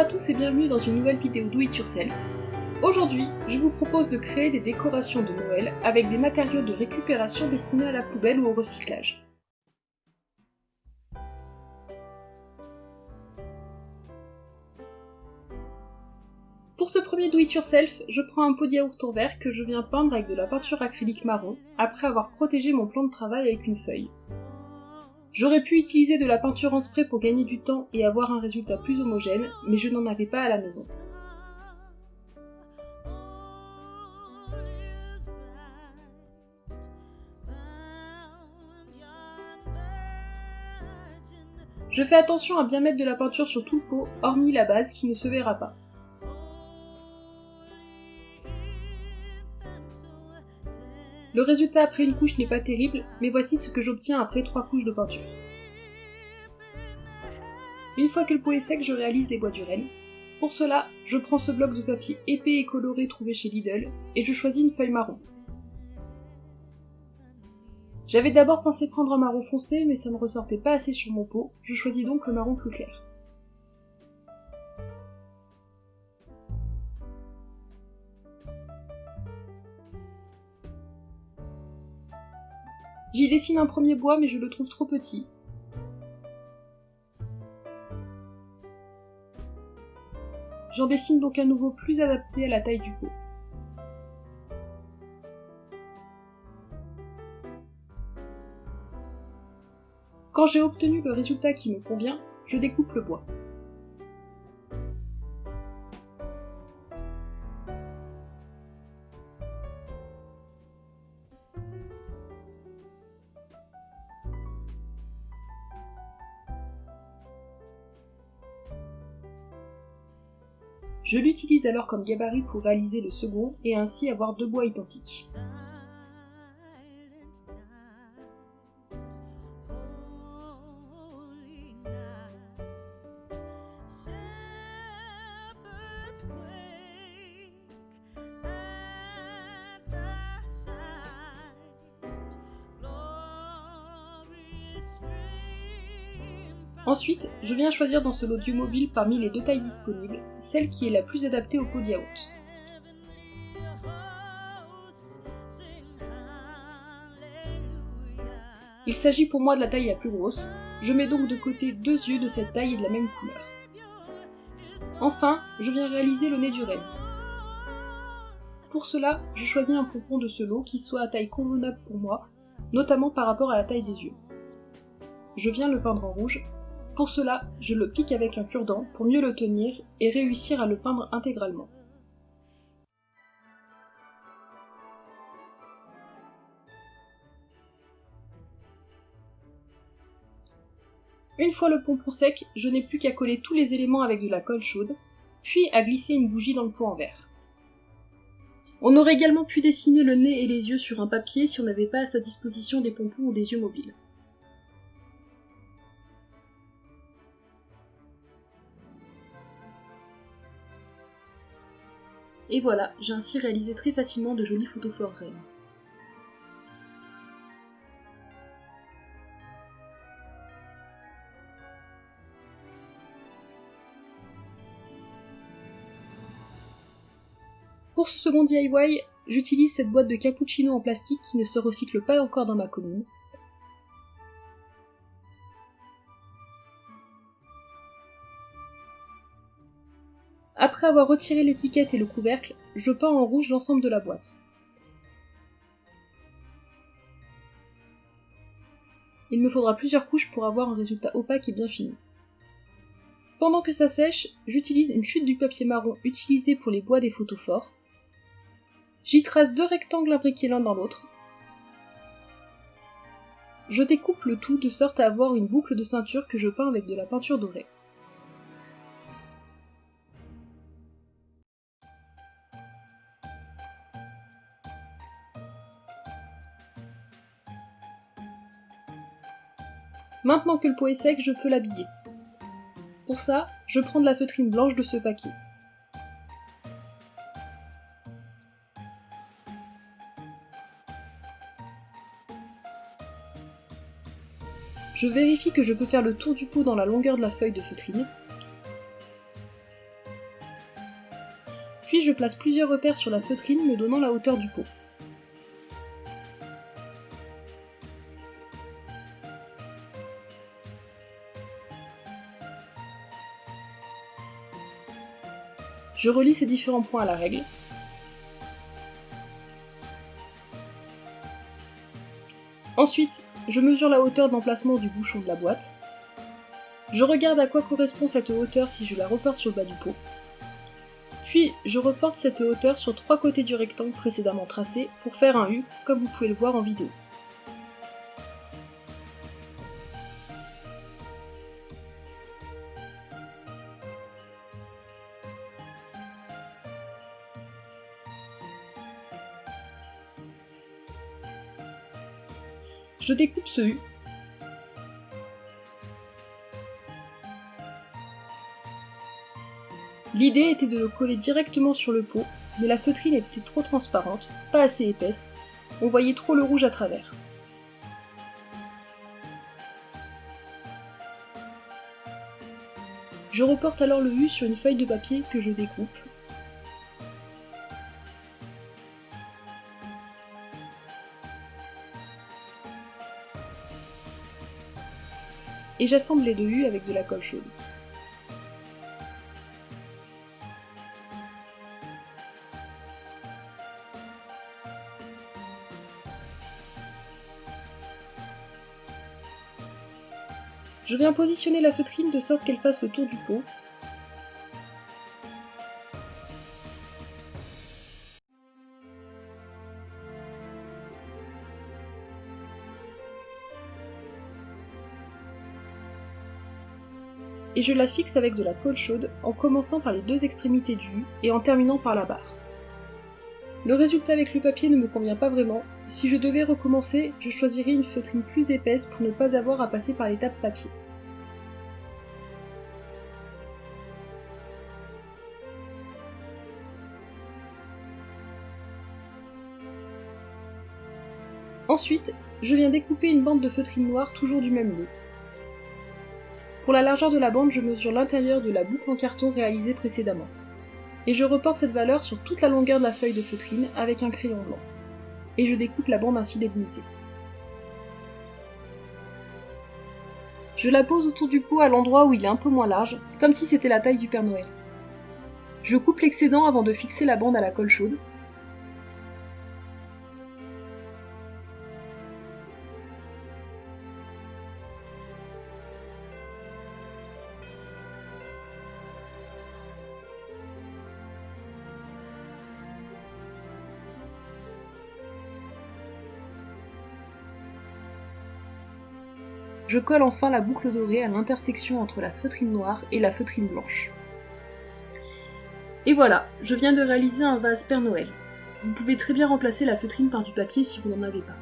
à tous et bienvenue dans une nouvelle vidéo Do It Yourself. Aujourd'hui, je vous propose de créer des décorations de Noël avec des matériaux de récupération destinés à la poubelle ou au recyclage. Pour ce premier Do It Yourself, je prends un pot de yaourt en verre que je viens peindre avec de la peinture acrylique marron, après avoir protégé mon plan de travail avec une feuille. J'aurais pu utiliser de la peinture en spray pour gagner du temps et avoir un résultat plus homogène, mais je n'en avais pas à la maison. Je fais attention à bien mettre de la peinture sur tout le pot, hormis la base qui ne se verra pas. Le résultat après une couche n'est pas terrible, mais voici ce que j'obtiens après 3 couches de peinture. Une fois que le pot est sec, je réalise les bois du renne. Pour cela, je prends ce bloc de papier épais et coloré trouvé chez Lidl, et je choisis une feuille marron. J'avais d'abord pensé prendre un marron foncé, mais ça ne ressortait pas assez sur mon pot, je choisis donc le marron plus clair. J'y dessine un premier bois, mais je le trouve trop petit. J'en dessine donc un nouveau plus adapté à la taille du pot. Quand j'ai obtenu le résultat qui me convient, je découpe le bois. Je l'utilise alors comme gabarit pour réaliser le second et ainsi avoir 2 bois identiques. Ensuite, je viens choisir dans ce lot d'yeux mobiles parmi les 2 tailles disponibles, celle qui est la plus adaptée au pot de yaourt. Il s'agit pour moi de la taille la plus grosse, je mets donc de côté 2 yeux de cette taille et de la même couleur. Enfin, je viens réaliser le nez du renne. Pour cela, je choisis un pompon de ce lot qui soit à taille convenable pour moi, notamment par rapport à la taille des yeux. Je viens le peindre en rouge. Pour cela, je le pique avec un cure-dent pour mieux le tenir et réussir à le peindre intégralement. Une fois le pompon sec, je n'ai plus qu'à coller tous les éléments avec de la colle chaude, puis à glisser une bougie dans le pot en verre. On aurait également pu dessiner le nez et les yeux sur un papier si on n'avait pas à sa disposition des pompons ou des yeux mobiles. Et voilà, j'ai ainsi réalisé très facilement de jolies photophores rennes. Pour ce second DIY, j'utilise cette boîte de cappuccino en plastique qui ne se recycle pas encore dans ma commune. Après avoir retiré l'étiquette et le couvercle, je peins en rouge l'ensemble de la boîte. Il me faudra plusieurs couches pour avoir un résultat opaque et bien fini. Pendant que ça sèche, j'utilise une chute du papier marron utilisé pour les bois des photophores. J'y trace 2 rectangles imbriqués l'un dans l'autre. Je découpe le tout de sorte à avoir une boucle de ceinture que je peins avec de la peinture dorée. Maintenant que le pot est sec, je peux l'habiller. Pour ça, je prends de la feutrine blanche de ce paquet. Je vérifie que je peux faire le tour du pot dans la longueur de la feuille de feutrine. Puis je place plusieurs repères sur la feutrine me donnant la hauteur du pot. Je relie ces différents points à la règle. Ensuite, je mesure la hauteur d'emplacement du bouchon de la boîte. Je regarde à quoi correspond cette hauteur si je la reporte sur le bas du pot. Puis, je reporte cette hauteur sur 3 côtés du rectangle précédemment tracé pour faire un U, comme vous pouvez le voir en vidéo. Je découpe ce U. L'idée était de le coller directement sur le pot, mais la feutrine était trop transparente, pas assez épaisse, on voyait trop le rouge à travers. Je reporte alors le U sur une feuille de papier que je découpe. Et j'assemble les 2 U avec de la colle chaude. Je viens positionner la feutrine de sorte qu'elle fasse le tour du pot. Et je la fixe avec de la colle chaude en commençant par les 2 extrémités du U et en terminant par la barre. Le résultat avec le papier ne me convient pas vraiment. Si je devais recommencer, je choisirais une feutrine plus épaisse pour ne pas avoir à passer par l'étape papier. Ensuite, je viens découper une bande de feutrine noire toujours du même lot. Pour la largeur de la bande, je mesure l'intérieur de la boucle en carton réalisée précédemment. Et je reporte cette valeur sur toute la longueur de la feuille de feutrine avec un crayon blanc. Et je découpe la bande ainsi délimitée. Je la pose autour du pot à l'endroit où il est un peu moins large, comme si c'était la taille du Père Noël. Je coupe l'excédent avant de fixer la bande à la colle chaude. Je colle enfin la boucle dorée à l'intersection entre la feutrine noire et la feutrine blanche. Et voilà, je viens de réaliser un vase Père Noël. Vous pouvez très bien remplacer la feutrine par du papier si vous n'en avez pas.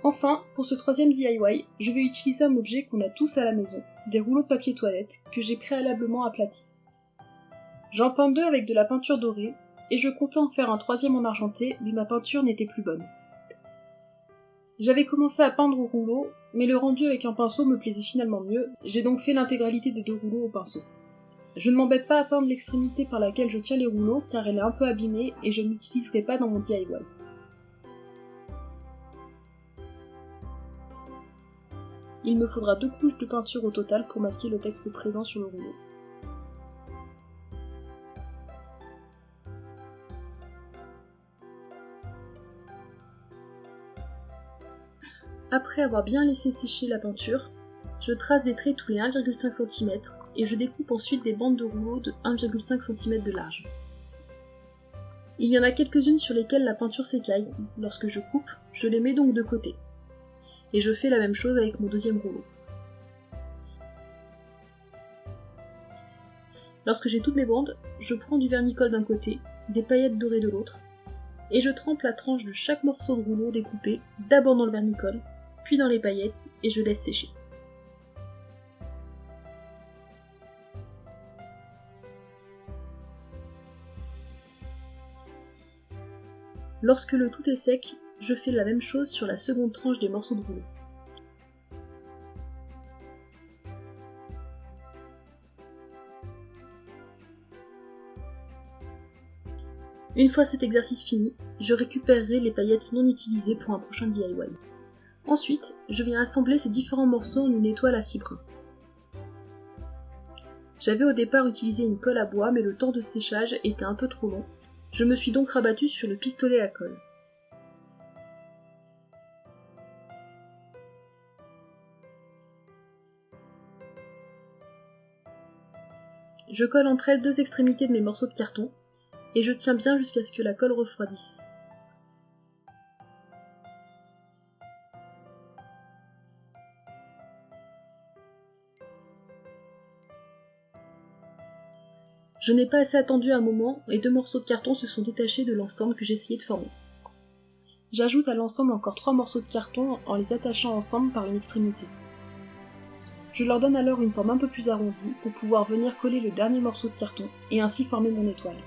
Enfin, pour ce 3e DIY, je vais utiliser un objet qu'on a tous à la maison, des rouleaux de papier toilette que j'ai préalablement aplatis. J'en peins 2 avec de la peinture dorée, et je comptais en faire un 3e en argenté, mais ma peinture n'était plus bonne. J'avais commencé à peindre au rouleau, mais le rendu avec un pinceau me plaisait finalement mieux, j'ai donc fait l'intégralité des 2 rouleaux au pinceau. Je ne m'embête pas à peindre l'extrémité par laquelle je tiens les rouleaux, car elle est un peu abîmée et je ne l'utiliserai pas dans mon DIY. Il me faudra 2 couches de peinture au total pour masquer le texte présent sur le rouleau. Après avoir bien laissé sécher la peinture, je trace des traits tous les 1,5 cm et je découpe ensuite des bandes de rouleau de 1,5 cm de large. Il y en a quelques-unes sur lesquelles la peinture s'écaille. Lorsque je coupe, je les mets donc de côté. Et je fais la même chose avec mon 2e rouleau. Lorsque j'ai toutes mes bandes, je prends du vernicole d'un côté, des paillettes dorées de l'autre, et je trempe la tranche de chaque morceau de rouleau découpé, d'abord dans le vernicole, puis dans les paillettes, et je laisse sécher. Lorsque le tout est sec, je fais la même chose sur la seconde tranche des morceaux de rouleau. Une fois cet exercice fini, je récupérerai les paillettes non utilisées pour un prochain DIY. Ensuite, je viens assembler ces différents morceaux en une étoile à 6 brins. J'avais au départ utilisé une colle à bois, mais le temps de séchage était un peu trop long. Je me suis donc rabattue sur le pistolet à colle. Je colle entre elles 2 extrémités de mes morceaux de carton, et je tiens bien jusqu'à ce que la colle refroidisse. Je n'ai pas assez attendu un moment et 2 morceaux de carton se sont détachés de l'ensemble que j'essayais de former. J'ajoute à l'ensemble encore 3 morceaux de carton en les attachant ensemble par une extrémité. Je leur donne alors une forme un peu plus arrondie pour pouvoir venir coller le dernier morceau de carton et ainsi former mon étoile.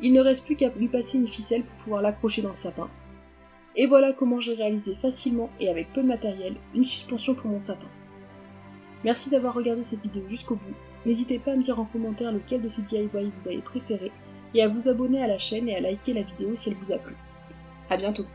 Il ne reste plus qu'à lui passer une ficelle pour pouvoir l'accrocher dans le sapin. Et voilà comment j'ai réalisé facilement et avec peu de matériel une suspension pour mon sapin. Merci d'avoir regardé cette vidéo jusqu'au bout. N'hésitez pas à me dire en commentaire lequel de ces DIY vous avez préféré et à vous abonner à la chaîne et à liker la vidéo si elle vous a plu. A bientôt!